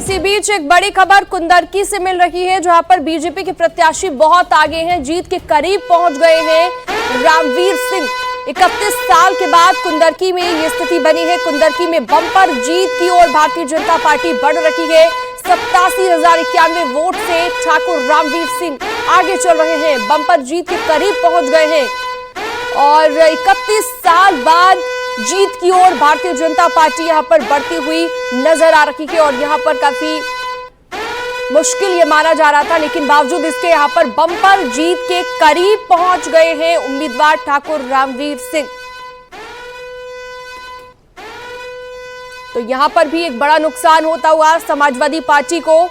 इसी बीच एक बड़ी खबर कुंदरकी से मिल रही है, जहां पर बीजेपी के प्रत्याशी बहुत आगे हैं, जीत के करीब पहुंच गए हैं रामवीर सिंह। 31 साल के बाद कुंदरकी में ये स्थिति बनी है। कुंदरकी में बम्पर जीत की ओर भारतीय जनता पार्टी बढ़ रही है। 87,091 वोट से ठाकुर रामवीर सिंह आगे चल रहे हैं, बम्पर जीत के करीब पहुंच गए हैं और 31 साल बाद जीत की ओर भारतीय जनता पार्टी यहां पर बढ़ती हुई नजर आ रही है। और यहां पर काफी मुश्किल ये माना जा रहा था, लेकिन बावजूद इसके यहां पर बम्पर जीत के करीब पहुंच गए हैं उम्मीदवार ठाकुर रामवीर सिंह। तो यहां पर भी एक बड़ा नुकसान होता हुआ समाजवादी पार्टी को।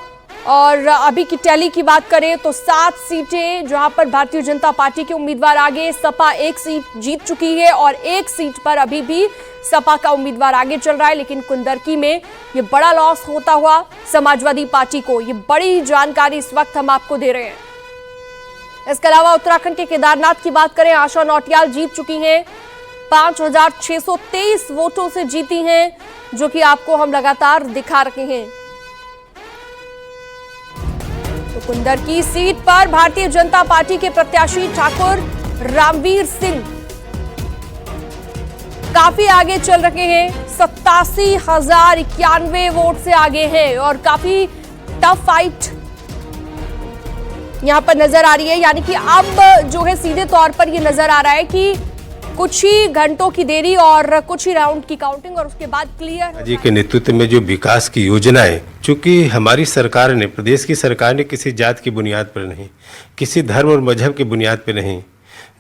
और अभी की टैली की बात करें तो 7 सीटें जहां पर भारतीय जनता पार्टी के उम्मीदवार आगे, सपा 1 सीट जीत चुकी है और 1 सीट पर अभी भी सपा का उम्मीदवार आगे चल रहा है। लेकिन कुंदरकी में ये बड़ा लॉस होता हुआ समाजवादी पार्टी को, ये बड़ी जानकारी इस वक्त हम आपको दे रहे हैं। इसके अलावा उत्तराखंड के केदारनाथ की बात करें, आशा नौटियाल जीत चुकी हैं, 5,623 वोटों से जीती हैं, जो कि आपको हम लगातार दिखा रहे हैं। तो कुंदरकी सीट पर भारतीय जनता पार्टी के प्रत्याशी ठाकुर रामवीर सिंह काफी आगे चल रहे हैं, 87,091 वोट से आगे हैं और काफी टफ फाइट यहां पर नजर आ रही है। यानी कि अब जो है सीधे तौर पर यह नजर आ रहा है कि कुछ ही घंटों की देरी और कुछ ही राउंड की काउंटिंग और उसके बाद क्लियर जी के नेतृत्व में जो विकास की योजनाएं, चूंकि हमारी सरकार ने, प्रदेश की सरकार ने किसी जात की बुनियाद पर नहीं, किसी धर्म और मजहब की बुनियाद पर नहीं,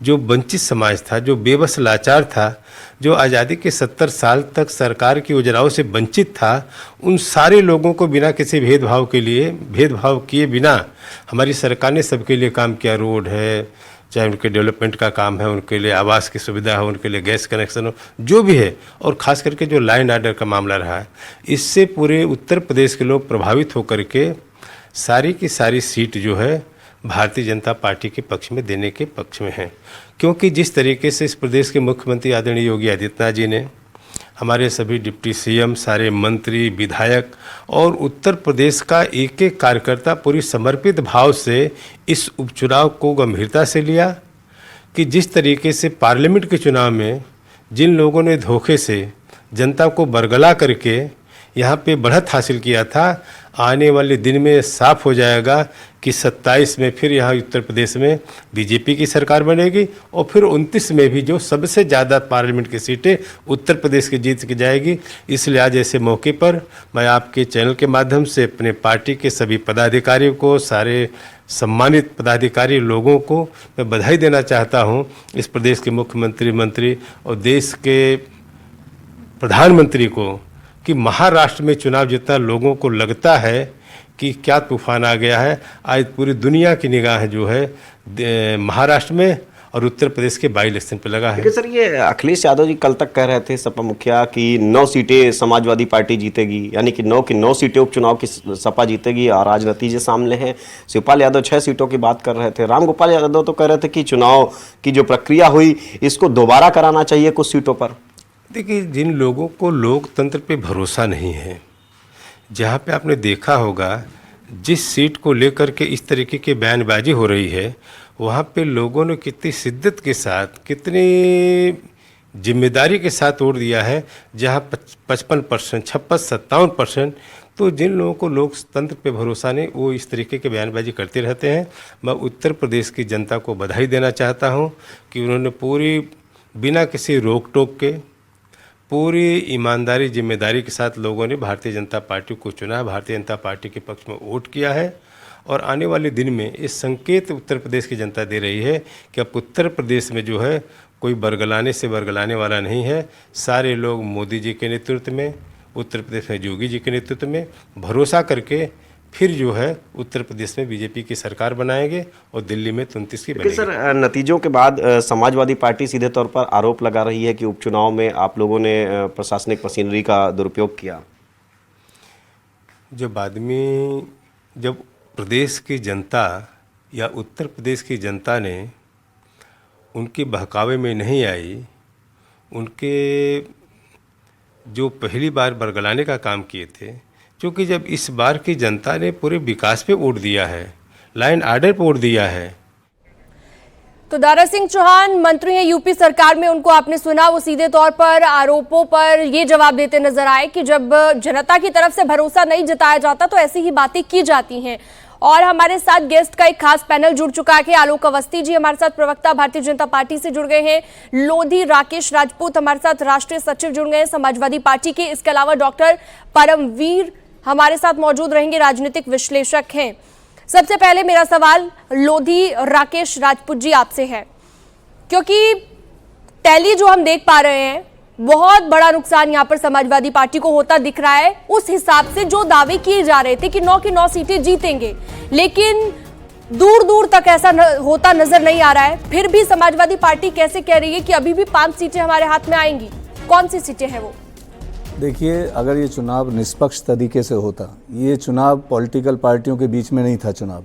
जो वंचित समाज था, जो बेबस लाचार था, जो आज़ादी के 70 साल तक सरकार की योजनाओं से वंचित था, उन सारे लोगों को बिना किसी भेदभाव किए बिना हमारी सरकार ने सबके लिए काम किया। रोड है, चाहे उनके डेवलपमेंट का काम है, उनके लिए आवास की सुविधा हो, उनके लिए गैस कनेक्शन हो, जो भी है, और ख़ास करके जो लाइन आर्डर का मामला रहा है, इससे पूरे उत्तर प्रदेश के लोग प्रभावित होकर के सारी की सारी सीट जो है भारतीय जनता पार्टी के पक्ष में देने के पक्ष में है। क्योंकि जिस तरीके से इस प्रदेश के मुख्यमंत्री आदरणीय योगी आदित्यनाथ जी ने, हमारे सभी डिप्टी सीएम, सारे मंत्री, विधायक और उत्तर प्रदेश का एक एक कार्यकर्ता पूरी समर्पित भाव से इस उपचुनाव को गंभीरता से लिया कि जिस तरीके से पार्लियामेंट के चुनाव में जिन लोगों ने धोखे से जनता को बरगला करके यहाँ पे बढ़त हासिल किया था, आने वाले दिन में साफ हो जाएगा कि 27 में फिर यहाँ उत्तर प्रदेश में बीजेपी की सरकार बनेगी और फिर 29 में भी जो सबसे ज़्यादा पार्लियामेंट की सीटें उत्तर प्रदेश की जीत की जाएगी। इसलिए आज ऐसे मौके पर मैं आपके चैनल के माध्यम से अपने पार्टी के सभी पदाधिकारियों को, सारे सम्मानित पदाधिकारी लोगों को मैं बधाई देना चाहता हूँ। इस प्रदेश के मुख्यमंत्री, मंत्री और देश के प्रधानमंत्री को कि महाराष्ट्र में चुनाव जितना लोगों को लगता है कि क्या तूफान आ गया है, आज पूरी दुनिया की निगाह जो है महाराष्ट्र में और उत्तर प्रदेश के बाई इलेक्शन पे लगा है। सर, ये अखिलेश यादव जी कल तक कह रहे थे, सपा मुखिया, कि 9 सीटें समाजवादी पार्टी जीतेगी, यानी कि 9 की 9 सीटें उपचुनाव की सपा जीतेगी और आज नतीजे सामने हैं। शिवपाल यादव 6 सीटों की बात कर रहे थे, रामगोपाल यादव तो कह रहे थे कि चुनाव की जो प्रक्रिया हुई इसको दोबारा कराना चाहिए कुछ सीटों पर। देखिए, जिन लोगों को लोकतंत्र पे भरोसा नहीं है, जहाँ पे आपने देखा होगा जिस सीट को लेकर के इस तरीके की बयानबाजी हो रही है, वहाँ पे लोगों ने कितनी शिद्दत के साथ, कितनी जिम्मेदारी के साथ वोट दिया है, जहाँ 55%, 56-57%। तो जिन लोगों को लोकतंत्र पे भरोसा नहीं, वो इस तरीके के बयानबाजी करते रहते हैं। मैं उत्तर प्रदेश की जनता को बधाई देना चाहता हूँ कि उन्होंने पूरी बिना किसी रोक टोक के, पूरी ईमानदारी, जिम्मेदारी के साथ लोगों ने भारतीय जनता पार्टी को चुना, भारतीय जनता पार्टी के पक्ष में वोट किया है। और आने वाले दिन में इस संकेत उत्तर प्रदेश की जनता दे रही है कि अब उत्तर प्रदेश में जो है कोई बरगलाने से बरगलाने वाला नहीं है। सारे लोग मोदी जी के नेतृत्व में, उत्तर प्रदेश में योगी जी के नेतृत्व में भरोसा करके फिर जो है उत्तर प्रदेश में बीजेपी की सरकार बनाएंगे और दिल्ली में 29 की बनेगी। सर, नतीजों के बाद समाजवादी पार्टी सीधे तौर पर आरोप लगा रही है कि उपचुनाव में आप लोगों ने प्रशासनिक मशीनरी का दुरुपयोग किया। जब प्रदेश की जनता या उत्तर प्रदेश की जनता ने उनके बहकावे में नहीं आई, उनके जो पहली बार बरगलाने का काम किए थे, क्योंकि जब इस बार की जनता ने पूरे विकास पे वोट दिया है, लाइन ऑर्डर पे वोट दिया है। तो दारा सिंह चौहान मंत्री हैं यूपी सरकार में, उनको आपने सुना, वो सीधे तौर पर आरोपों पर ये जवाब देते नजर आए कि जब जनता की तरफ से भरोसा नहीं जताया जाता तो ऐसी ही बातें की जाती हैं। और हमारे साथ गेस्ट का एक खास पैनल जुड़ चुका है। आलोक अवस्थी जी हमारे साथ प्रवक्ता भारतीय जनता पार्टी से जुड़ गए हैं, लोधी राकेश राजपूत हमारे साथ राष्ट्रीय सचिव जुड़ गए हैं समाजवादी पार्टी के। इसके अलावा डॉक्टर परमवीर हमारे साथ मौजूद रहेंगे, राजनीतिक विश्लेषक हैं। सबसे पहले मेरा सवाल लोधी राकेश राजपूत जी आपसे है, क्योंकि टैली जो हम देख पा रहे हैं, बहुत बड़ा नुकसान यहां पर समाजवादी पार्टी को होता दिख रहा है। उस हिसाब से जो दावे किए जा रहे थे कि 9 की 9 सीटें जीतेंगे, लेकिन दूर दूर तक ऐसा होता नजर नहीं आ रहा है। फिर भी समाजवादी पार्टी कैसे कह रही है कि अभी भी 5 सीटें हमारे हाथ में आएंगी? कौन सी सीटें हैं वो? देखिए, अगर ये चुनाव निष्पक्ष तरीके से होता, ये चुनाव पॉलिटिकल पार्टियों के बीच में नहीं था चुनाव,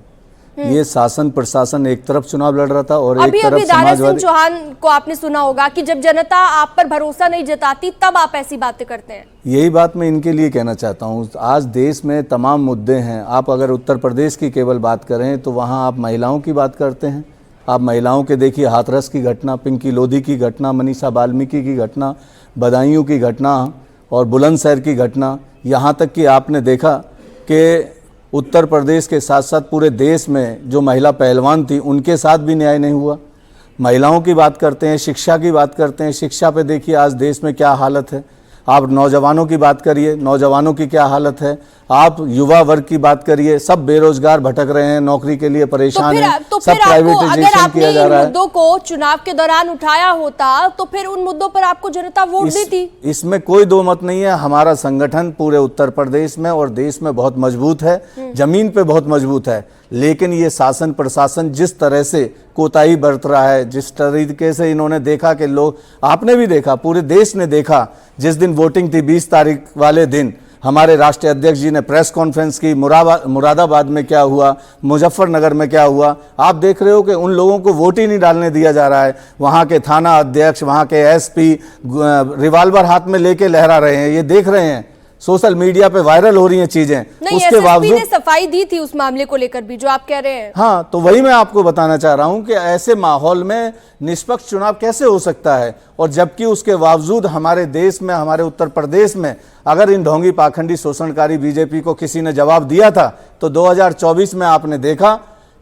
ये शासन प्रशासन एक तरफ चुनाव लड़ रहा था और एक तरफ दारा सिंह चौहान को आपने सुना होगा कि जब जनता आप पर भरोसा नहीं जताती तब आप ऐसी बातें करते हैं। यही बात मैं इनके लिए कहना चाहता हूँ। आज देश में तमाम मुद्दे हैं। आप अगर उत्तर प्रदेश की केवल बात करें तो वहाँ आप महिलाओं की बात करते हैं। आप महिलाओं के देखिए, हाथरस की घटना, पिंकी लोधी की घटना, मनीषा वाल्मीकि की घटना, बदायूं की घटना और बुलंदशहर की घटना, यहाँ तक कि आपने देखा कि उत्तर प्रदेश के साथ साथ पूरे देश में जो महिला पहलवान थी उनके साथ भी न्याय नहीं हुआ। महिलाओं की बात करते हैं, शिक्षा की बात करते हैं, शिक्षा पे देखिए आज देश में क्या हालत है। आप नौजवानों की बात करिए, नौजवानों की क्या हालत है। आप युवा वर्ग की बात करिए, सब बेरोजगार भटक रहे हैं, नौकरी के लिए परेशान हैं, सब प्राइवेटाइजेशन किया जा रहा है। मुद्दों को चुनाव के दौरान उठाया होता तो फिर उन मुद्दों पर आपको जनता वोट देती। इसमें कोई दो मत नहीं है। हमारा संगठन पूरे उत्तर प्रदेश में और देश में बहुत मजबूत है, जमीन पे बहुत मजबूत है, लेकिन ये शासन प्रशासन जिस तरह से कोताही बरत रहा है, जिस तरीके से इन्होंने देखा कि लोग, आपने भी देखा, पूरे देश ने देखा, जिस दिन वोटिंग थी 20 तारीख वाले दिन हमारे राष्ट्रीय अध्यक्ष जी ने प्रेस कॉन्फ्रेंस की, मुरादाबाद में क्या हुआ, मुजफ्फरनगर में क्या हुआ। आप देख रहे हो कि उन लोगों को वोट ही नहीं डालने दिया जा रहा है। वहाँ के थाना अध्यक्ष, वहाँ के एसपी रिवाल्वर हाथ में लेके लहरा रहे हैं, ये देख रहे हैं, सोशल मीडिया पे वायरल हो रही हैं चीजें। उसके बावजूद ने सफाई दी थी उस मामले को लेकर भी, जो आप कह रहे हैं। हाँ, तो वही मैं आपको बताना चाह रहा हूं कि ऐसे माहौल में निष्पक्ष चुनाव कैसे हो सकता है, और जबकि उसके बावजूद हमारे देश में, हमारे उत्तर प्रदेश में अगर इन ढोंगी पाखंडी शोषणकारी बीजेपी को किसी ने जवाब दिया था तो 2024 में आपने देखा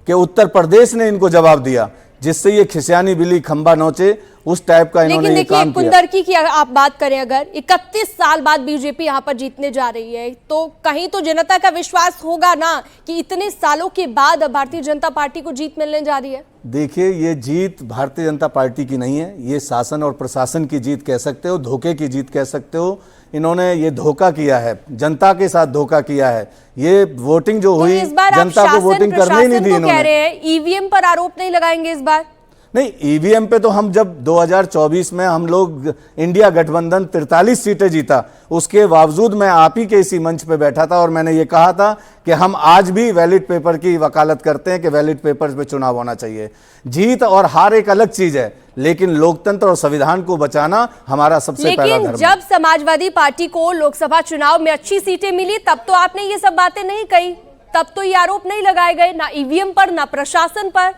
कि उत्तर प्रदेश ने इनको जवाब दिया, जिससे ये खिसियानी बिल्ली खंबा नोचे, उस टाइप का इन्होंने ये काम किया। कुंदरकी की आप बात करें, अगर 31 साल बाद बीजेपी यहाँ पर जीतने जा रही है तो कहीं तो जनता का विश्वास होगा ना कि इतने सालों के बाद भारतीय जनता पार्टी को जीत मिलने जा रही है। देखिए, ये जीत भारतीय जनता पार्टी की नहीं है, ये शासन और प्रशासन की जीत कह सकते हो, धोखे की जीत कह सकते हो। इन्होंने ये धोखा किया है, जनता के साथ धोखा किया है। ये वोटिंग जो हुई, जनता को वोटिंग करने ही नहीं दी इन्होंने। कह रहे हैं ईवीएम पर आरोप नहीं लगाएंगे इस बार? नहीं, ईवीएम पे तो हम जब 2024 में हम लोग इंडिया गठबंधन 43 सीटें जीता, उसके बावजूद मैं आप ही के इसी मंच पे बैठा था और मैंने ये कहा था कि हम आज भी वैलिड पेपर की वकालत करते हैं कि वैलिड पेपर पे चुनाव होना चाहिए। जीत और हार एक अलग चीज है, लेकिन लोकतंत्र और संविधान को बचाना हमारा सबसे पहला धर्म है। जब समाजवादी पार्टी को लोकसभा चुनाव में अच्छी सीटें मिली तब तो आपने ये सब बातें नहीं कही, तब तो ये आरोप नहीं लगाए गए, ना ईवीएम पर ना प्रशासन पर।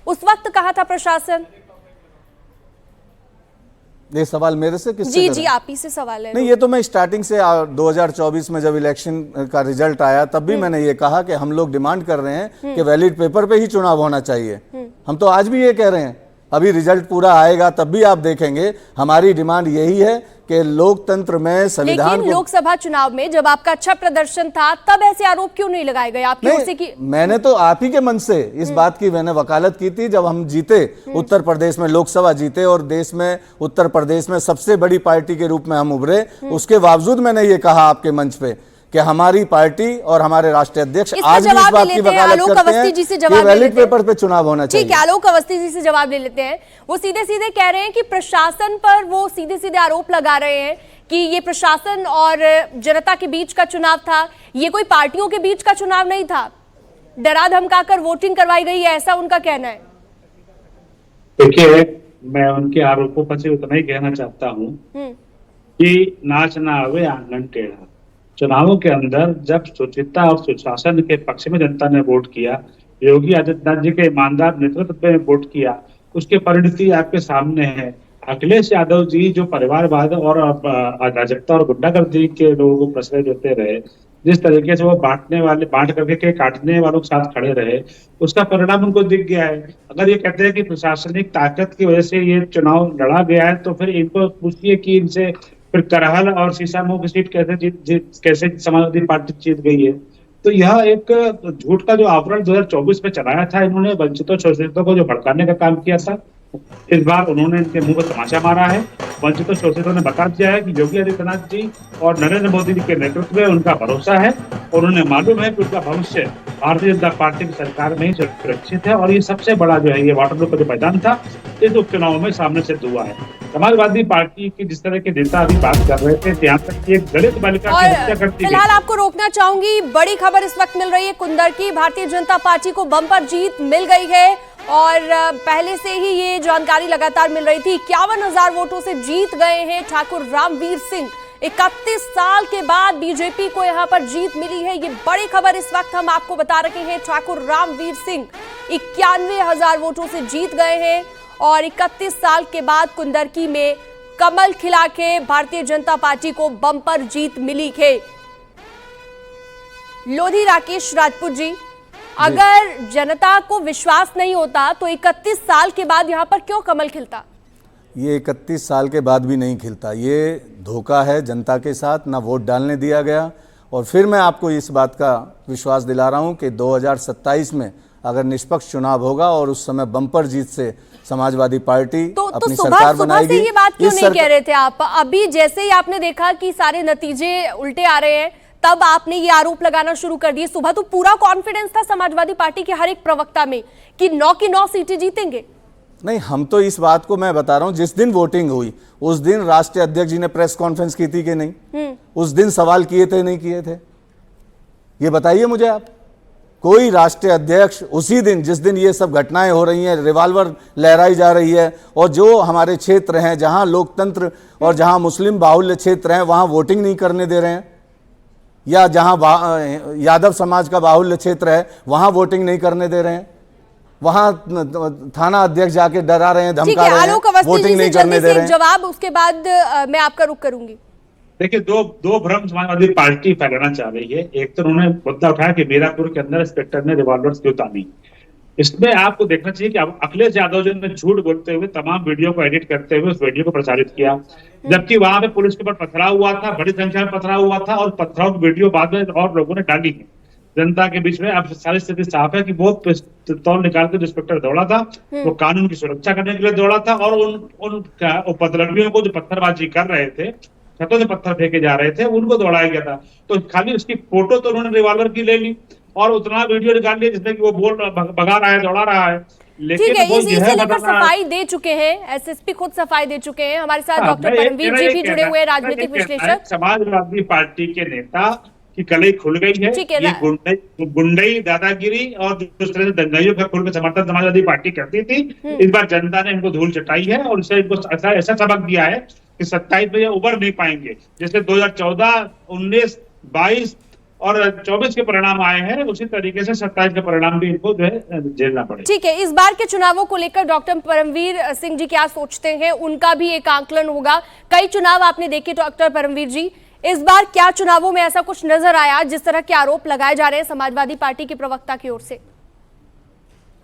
उस वक्त कहा था प्रशासन? ये सवाल मेरे से किससे? जी आप ही से सवाल है। नहीं, ये तो मैं स्टार्टिंग से 2024 में जब इलेक्शन का रिजल्ट आया तब भी मैंने ये कहा कि हम लोग डिमांड कर रहे हैं कि वैलिड पेपर पे ही चुनाव होना चाहिए। हम तो आज भी ये कह रहे हैं, अभी रिजल्ट पूरा आएगा तब भी आप देखेंगे हमारी डिमांड यही है कि लोकतंत्र में संविधान। लेकिन लोकसभा चुनाव में जब आपका अच्छा प्रदर्शन था तब ऐसे आरोप क्यों नहीं लगाए गए आपकी ओर से? कि मैंने तो आप ही के मन से इस बात की मैंने वकालत की थी जब हम जीते, उत्तर प्रदेश में लोकसभा जीते और देश में उत्तर प्रदेश में सबसे बड़ी पार्टी के रूप में हम उभरे। उसके बावजूद मैंने ये कहा आपके मंच पे कि हमारी पार्टी और हमारे राष्ट्रीय अध्यक्ष आज भी इस बात की वकालत करते हैं कि वैलिड पेपर पे चुनाव होना चाहिए। ठीक है, आलोक अवस्थी जी से जवाब ले लेते हैं। वो सीधे सीधे कह रहे हैं कि प्रशासन पर वो सीधे सीधे आरोप लगा रहे हैं कि ये प्रशासन और जनता के बीच का चुनाव था, ये कोई पार्टियों के बीच का चुनाव नहीं था, डरा धमकाकर वोटिंग करवाई गई है, ऐसा उनका कहना है। देखिए, मैं उनके आरोपों पर से उतना ही कहना चाहता हूँ कि नाच ना आवे आंगन टेढ़ा। चुनावों के अंदर जब शुचिता और सुशासन के पक्ष में जनता ने वोट किया, योगी आदित्यनाथ जी के ईमानदार नेतृत्व में वोट किया, उसके परिणति आपके सामने है। अखिलेश यादव जी जो परिवारवाद और अराजकता और गुंडागर्दी के लोगों को प्रश्रय देते रहे, जिस तरीके से वो बांट करके के काटने वालों के साथ खड़े रहे, उसका परिणाम उनको दिख गया है। अगर ये कहते हैं कि प्रशासनिक ताकत की वजह से ये चुनाव लड़ा गया है, तो फिर इनको पूछिए कि इनसे फिर करहल और सीसामऊ की सीट कैसे समाजवादी पार्टी जीत गई है। तो यह एक झूठ का जो आवरण 2024 में चलाया था इन्होंने, वंचितों शोषितों को जो भड़काने का काम किया था, इस बार उन्होंने इनके मुंह पर तमाचा मारा है। वंचितों शोषितों ने बता दिया है कि योगी आदित्यनाथ जी और नरेंद्र मोदी जी के नेतृत्व में उनका भरोसा है और उन्हें मालूम है कि उनका भविष्य भारतीय जनता पार्टी की सरकार में ही सुरक्षित है। और ये सबसे बड़ा जो है ये वाटरलू का जो मैदान था, इस उपचुनाव में सामने सिद्ध हुआ है। समाजवादी पार्टी की जिस तरह के नेता अभी बात कर रहे थे, यहाँ तक कि एक दलित बालिका की हत्या करती है। फिलहाल आपको रोकना चाहूंगी, बड़ी खबर इस वक्त मिल रही है कुंदर की। भारतीय जनता पार्टी को बम्पर जीत मिल गई है और पहले से ही ये जानकारी लगातार मिल रही थी। 51,000 वोटों से जीत गए हैं ठाकुर रामवीर सिंह। 31 साल के बाद बीजेपी को यहां पर जीत मिली है, ये बड़ी खबर इस वक्त हम आपको बता रहे हैं। ठाकुर रामवीर सिंह 91,000 वोटों से जीत गए हैं और 31 साल के बाद कुंदरकी में कमल खिला के भारतीय जनता पार्टी को बम्पर जीत मिली है। लोधी राकेश राजपूत जी, अगर जनता को विश्वास नहीं होता तो 31 साल के बाद यहां पर क्यों कमल खिलता? ये 31 साल के बाद भी नहीं खिलता। ये धोखा है जनता के साथ, ना वोट डालने दिया गया। और फिर मैं आपको इस बात का विश्वास दिला रहा हूं कि 2027 में अगर निष्पक्ष चुनाव होगा और उस समय बम्पर जीत से समाजवादी पार्टी अपनी सरकार बनाएगी। ये बात क्यों नहीं कह रहे थे आप? अभी जैसे ही आपने देखा कि सारे नतीजे उल्टे आ रहे हैं, तब आपने ये आरोप लगाना शुरू कर दिए। सुबह तो पूरा कॉन्फिडेंस था समाजवादी पार्टी के हर एक प्रवक्ता में कि 9 की 9 सीटें जीतेंगे। नहीं, हम तो इस बात को मैं बता रहा हूं, जिस दिन वोटिंग हुई उस दिन राष्ट्रीय अध्यक्ष जी ने प्रेस कॉन्फ्रेंस की थी कि नहीं? उस दिन सवाल किए थे नहीं किए थे? ये बताइए मुझे आप। कोई राष्ट्रीय अध्यक्ष उसी दिन, जिस दिन ये सब घटनाएं हो रही हैं, रिवाल्वर लहराई जा रही है और जो हमारे क्षेत्र हैं जहां लोकतंत्र और जहां मुस्लिम बाहुल्य क्षेत्र हैं वहां वोटिंग नहीं करने दे रहे हैं, या जहां यादव समाज का बाहुल्य क्षेत्र है वहां वोटिंग नहीं करने दे रहे हैं, वहां थाना अध्यक्ष जाके डरा रहे हैं, धमका रहे हैं, वोटिंग नहीं करने दे रहे हैं। जवाब उसके बाद मैं आपका रुख करूंगी। देखिए, दो भ्रम समाजवादी पार्टी फैलाना चाह रही है। एक तो उन्होंने मुद्दा उठाया कि मीरापुर के अंदर इंस्पेक्टर ने रिवॉल्वर क्यों तानी। इसमें आपको देखना चाहिए कि अखिलेश यादव जी ने झूठ बोलते हुए तमाम वीडियो को एडिट करते हुए उस वीडियो को प्रसारित किया, जबकि वहां पे पुलिस के ऊपर पथराव हुआ था, बड़ी संख्या में पथराव हुआ था और पथराव की वीडियो बाद में और लोगों ने डाली है जनता के बीच में। अब सारी स्थिति साफ है कि वो पिस्तौल निकाल कर इंस्पेक्टर दौड़ा था, वो कानून की सुरक्षा करने के लिए दौड़ा था और उन उपद्रवियों को जो पत्थरबाजी कर रहे थे, छतों से पत्थर फेंके जा रहे थे, उनको दौड़ाया गया था। तो खाली उसकी फोटो तो उन्होंने रिवॉल्वर की ले ली और उतना वीडियो निकाल लिया जिसमें कि वो भगा रहा है, दौड़ा रहा है। ठीक है, इसे लेकर सफाई दे चुके हैं, एसएसपी खुद सफाई दे चुके हैं। हमारे साथ डॉक्टर परमवीर जी भी जुड़े हुए हैं, राजनीतिक विश्लेषक। समाजवादी पार्टी के नेता की कलई खुल गई है। ये गुंडई दादागिरी और जिस तरह से दंगाइयों का खुल के समर्थन समाजवादी पार्टी करती थी, इस बार जनता ने इनको धूल चटाई है और इसे इनको ऐसा सबक दिया है कि 27 में ये उबर नहीं पाएंगे। जैसे 2014, 19, 22 और 24 के परिणाम आए हैं, उसी तरीके से 27 के परिणाम भी इनको जो है झेलना पड़ेगा। ठीक है, इस बार के चुनावों को लेकर डॉक्टर परमवीर सिंह जी क्या सोचते हैं, उनका भी एक आंकलन होगा। कई चुनाव आपने देखे डॉक्टर परमवीर जी, इस बार क्या चुनावों में ऐसा कुछ नजर आया जिस तरह के आरोप लगाए जा रहे हैं समाजवादी पार्टी के प्रवक्ता की ओर से?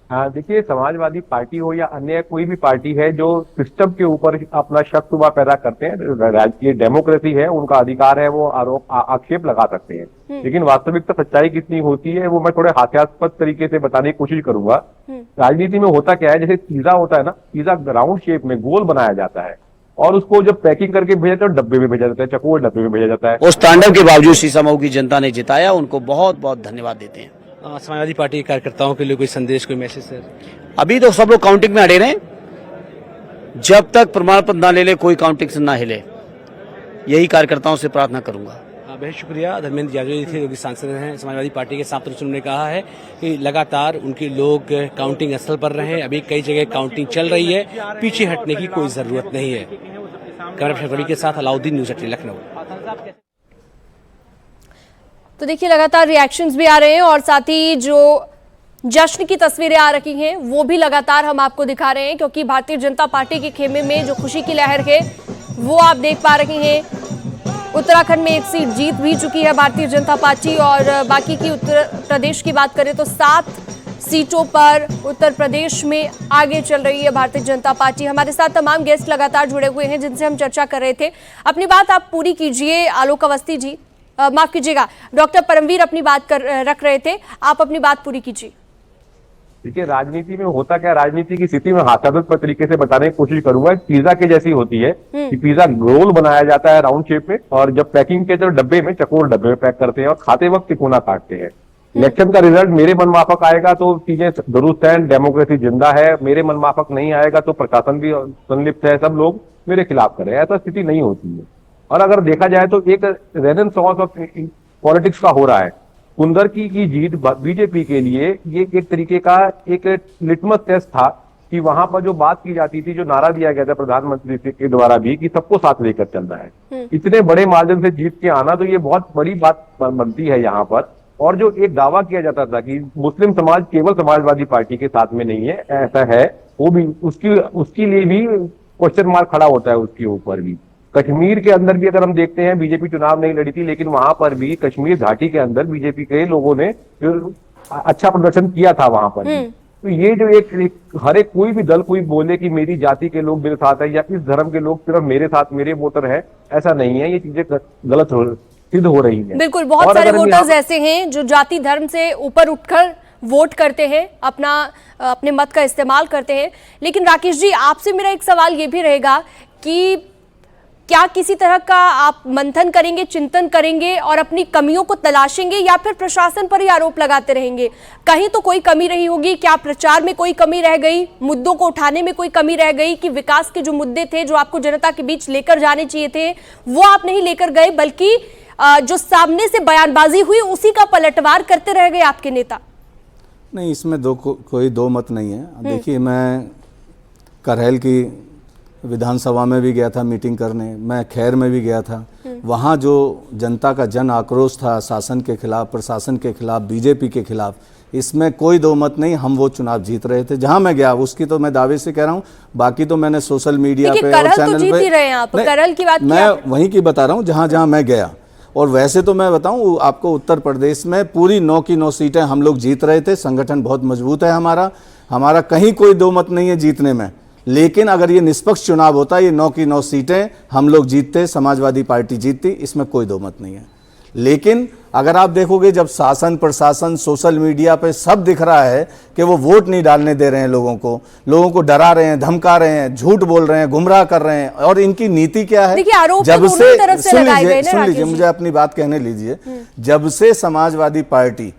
हाँ, देखिए, समाजवादी पार्टी हो या अन्य कोई भी पार्टी है जो सिस्टम के ऊपर अपना शक शुबा पैदा करते हैं, राज्य डेमोक्रेसी है, उनका अधिकार है, वो आरोप आक्षेप लगा सकते हैं। लेकिन वास्तविकता सच्चाई कितनी होती है वो मैं थोड़े हास्यास्पद तरीके से बताने की कोशिश करूंगा। राजनीति में होता क्या है, जैसे पिज्जा होता है ना, पिज्जा राउंड शेप में गोल बनाया जाता है और उसको जब पैकिंग करके भेजा जाता है डब्बे में भेजा जाता है, चकोर डब्बे में भेजा जाता है। उस तांडव के बावजूद सीसामऊ की जनता ने जिताया, उनको बहुत बहुत धन्यवाद देते हैं। समाजवादी पार्टी के कार्यकर्ताओं के लिए कोई संदेश, कोई मैसेज सर? अभी तो सब लोग काउंटिंग में अड़े रहे, जब तक प्रमाण पत्र ना ले ले कोई काउंटिंग से ना हिले, यही कार्यकर्ताओं से प्रार्थना करूंगा। बहुत शुक्रिया। धर्मेंद्र यादव जी थे, जो कि सांसद हैं समाजवादी पार्टी के। साथ उन्होंने कहा है कि लगातार उनके लोग काउंटिंग स्थल पर रहे, अभी कई जगह काउंटिंग चल रही है, पीछे हटने की कोई जरूरत नहीं है। कैमरा पर्सन रवि के साथ अलाउद्दीन, न्यूज़ 18 लखनऊ। तो देखिए लगातार रिएक्शंस भी आ रहे हैं और साथ ही जो जश्न की तस्वीरें आ रही हैं वो भी लगातार हम आपको दिखा रहे हैं, क्योंकि भारतीय जनता पार्टी के खेमे में जो खुशी की लहर है वो आप देख पा रहे हैं। उत्तराखंड में एक सीट जीत भी चुकी है भारतीय जनता पार्टी और बाकी की उत्तर प्रदेश की बात करें तो 7 सीटों पर उत्तर प्रदेश में आगे चल रही है भारतीय जनता पार्टी। हमारे साथ तमाम गेस्ट लगातार जुड़े हुए हैं जिनसे हम चर्चा कर रहे थे। अपनी बात आप पूरी कीजिए आलोक अवस्थी जी, माफ कीजिएगा डॉक्टर परमवीर अपनी बात रख रहे थे, आप अपनी बात पूरी कीजिए। देखिए राजनीति में होता क्या, राजनीति की स्थिति में हास्यास्पद तरीके से बताने की कोशिश करूंगा। पिज्जा के जैसी होती है कि पिज्जा रोल बनाया जाता है राउंड शेप में, और जब पैकिंग के जो डब्बे में चकोर डब्बे में पैक करते हैं और खाते वक्त तिकोना काटते हैं। इलेक्शन का रिजल्ट मेरे मन माफक आएगा तो चीजें दुरुस्त है, डेमोक्रेसी जिंदा है। मेरे मन माफक नहीं आएगा तो प्रशासन भी संलिप्त है, सब लोग मेरे खिलाफ करें, ऐसा स्थिति नहीं होती है। और अगर देखा जाए तो एक रेनेसांस ऑफ पॉलिटिक्स का हो रहा है। कुंदरकी की जीत बीजेपी के लिए ये एक तरीके का एक लिटमस टेस्ट था कि वहां पर जो बात की जाती थी, जो नारा दिया गया था प्रधानमंत्री के द्वारा भी कि सबको साथ लेकर चलना है, इतने बड़े मार्जिन से जीत के आना तो ये बहुत बड़ी बात बनती है यहाँ पर। और जो एक दावा किया जाता था कि मुस्लिम समाज केवल समाजवादी पार्टी के साथ में नहीं है, ऐसा है, वो भी उसके लिए भी क्वेश्चन मार्क खड़ा होता है उसके ऊपर भी। कश्मीर के अंदर भी अगर हम देखते हैं, बीजेपी चुनाव नहीं लड़ी थी लेकिन वहां पर भी कश्मीर घाटी के अंदर बीजेपी के लोगों ने अच्छा प्रदर्शन किया था वहां पर भी। तो ये जो एक हर एक कोई भी दल कोई बोले कि मेरी जाति के लोग मेरे साथ है या इस धर्म के लोग सिर्फ मेरे साथ मेरे वोटर है, ऐसा नहीं है। ये चीजें गलत सिद्ध हो रही है। बिल्कुल, बहुत सारे वोटर्स ऐसे हैं जो जाति धर्म से ऊपर उठकर वोट करते हैं, अपने मत का इस्तेमाल करते हैं। लेकिन राकेश जी, आपसे मेरा एक सवाल ये भी रहेगा कि क्या किसी तरह का आप मंथन करेंगे, चिंतन करेंगे और अपनी कमियों को तलाशेंगे, या फिर प्रशासन पर ही आरोप लगाते रहेंगे? कहीं तो कोई कमी रही होगी। क्या प्रचार में कोई कमी रह गई, मुद्दों को उठाने में कोई कमी रह गई कि विकास के जो मुद्दे थे जो आपको जनता के बीच लेकर जाने चाहिए थे वो आप नहीं लेकर गए, बल्कि जो सामने से बयानबाजी हुई उसी का पलटवार करते रह गए आपके नेता? नहीं, इसमें कोई दो मत नहीं है। देखिए, मैं करहल की विधानसभा में भी गया था मीटिंग करने, मैं खैर में भी गया था। वहाँ जो जनता का जन आक्रोश था शासन के खिलाफ, प्रशासन के खिलाफ, बीजेपी के खिलाफ, इसमें कोई दो मत नहीं। हम वो चुनाव जीत रहे थे जहां मैं गया, उसकी तो मैं दावे से कह रहा हूं। बाकी तो मैंने सोशल मीडिया पे और चैनल पे, जीत ही रहे हैं आप। करहल की बात मैं वहीं की बता रहा हूं जहां जहां मैं गया। और वैसे तो मैं बताऊं आपको, उत्तर प्रदेश में पूरी 9 की 9 सीटें हम लोग जीत रहे थे। संगठन बहुत मजबूत है हमारा कहीं कोई दो मत नहीं है जीतने में। लेकिन अगर ये निष्पक्ष चुनाव होता, ये 9 की 9 सीटें हम लोग जीतते, समाजवादी पार्टी जीतती, इसमें कोई दो मत नहीं है। लेकिन अगर आप देखोगे, जब शासन प्रशासन सोशल मीडिया पे सब दिख रहा है कि वो वोट नहीं डालने दे रहे हैं लोगों को डरा रहे हैं, धमका रहे हैं, झूठ बोल रहे हैं, गुमराह कर रहे हैं, और इनकी नीति क्या है? जब से सुन लीजिए, मुझे अपनी बात कहने लीजिए। जब से समाजवादी पार्टी,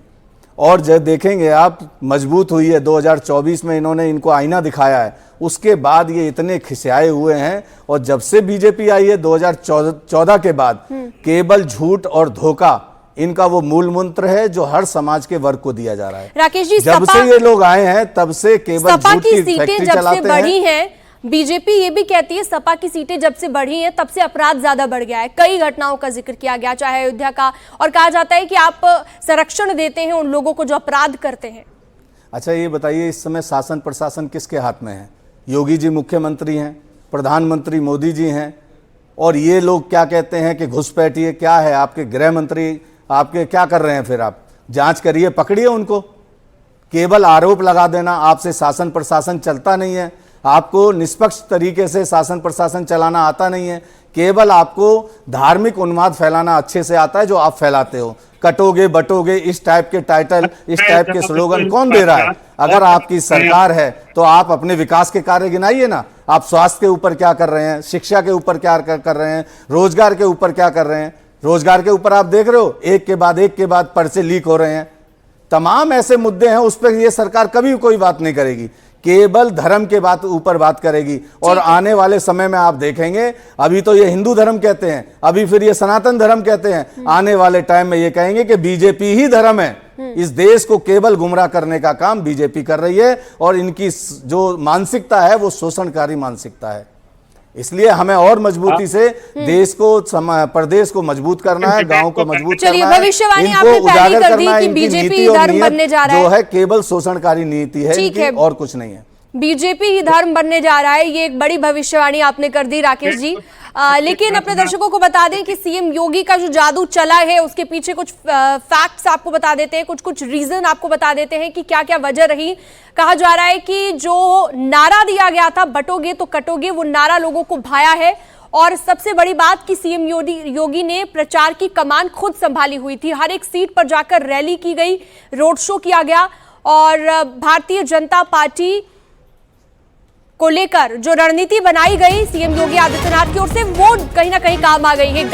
और जब देखेंगे आप, मजबूत हुई है, 2024 में इन्होंने इनको आईना दिखाया है, उसके बाद ये इतने खिसियाए हुए हैं। और जब से बीजेपी आई है 2014 के बाद, केवल झूठ और धोखा इनका वो मूल मंत्र है जो हर समाज के वर्ग को दिया जा रहा है। राकेश जी, जब से ये लोग आए हैं तब से केवल झूठ की फैक्ट्री चलाते हैं। बीजेपी ये भी कहती है सपा की सीटें जब से बढ़ी हैं तब से अपराध ज्यादा बढ़ गया है। कई घटनाओं का जिक्र किया गया, चाहे अयोध्या का, और कहा जाता है कि आप संरक्षण देते हैं उन लोगों को जो अपराध करते हैं। अच्छा, ये बताइए, इस समय शासन प्रशासन किसके हाथ में है? योगी जी मुख्यमंत्री हैं, प्रधानमंत्री मोदी जी हैं, और ये लोग क्या कहते हैं कि घुसपैठिए। क्या है आपके गृह मंत्री, आपके क्या कर रहे हैं? फिर आप जांच करिए, पकड़िए उनको। केवल आरोप लगा देना, आपसे शासन प्रशासन चलता नहीं है, आपको निष्पक्ष तरीके से शासन प्रशासन चलाना आता नहीं है, केवल आपको धार्मिक उन्माद फैलाना अच्छे से आता है, जो आप फैलाते हो। कटोगे बटोगे, इस टाइप के टाइटल, इस टाइप के स्लोगन कौन दे रहा है? अगर आपकी सरकार है तो आप अपने विकास के कार्य गिनाइए ना। आप स्वास्थ्य के ऊपर क्या कर रहे हैं, शिक्षा के ऊपर क्या कर रहे हैं, रोजगार के ऊपर क्या कर रहे हैं? रोजगार के ऊपर आप देख रहे हो, एक के बाद पर्चे लीक हो रहे हैं। तमाम ऐसे मुद्दे हैं, उस पर यह सरकार कभी कोई बात नहीं करेगी, केवल धर्म के ऊपर बात करेगी। और आने वाले समय में आप देखेंगे, अभी तो ये हिंदू धर्म कहते हैं, अभी फिर ये सनातन धर्म कहते हैं, आने वाले टाइम में ये कहेंगे कि बीजेपी ही धर्म है। इस देश को केवल गुमराह करने का काम बीजेपी कर रही है, और इनकी जो मानसिकता है वो शोषणकारी मानसिकता है। इसलिए हमें और मजबूती से देश को प्रदेश को मजबूत करना है, गांव को मजबूत चलिए, करना है, भविष्यवाणी इनको आपने पहले उजागर कर दी करना है। कि इनकी बीजेपी नीति और धर्म नीयत बनने जा रहा जो है। है केवल शोषणकारी नीति है ठीक इनकी, है। और कुछ नहीं है। बीजेपी ही धर्म बनने जा रहा है, ये एक बड़ी भविष्यवाणी आपने कर दी राकेश जी। लेकिन अपने दर्शकों को बता दें कि सीएम योगी का जो जादू चला है उसके पीछे कुछ फैक्ट्स आपको बता देते हैं, कुछ रीजन आपको बता देते हैं कि क्या क्या वजह रही। कहा जा रहा है कि जो नारा दिया गया था बटोगे तो कटोगे, वो नारा लोगों को भाया है। और सबसे बड़ी बात कि सीएम योगी ने प्रचार की कमान खुद संभाली हुई थी। हर एक सीट पर जाकर रैली की गई, रोड शो किया गया और भारतीय जनता पार्टी को लेकर जो रणनीति बनाई गई सीएम योगी आदित्यनाथ की ओर से, वो कहीं ना कहीं काम आ गई है।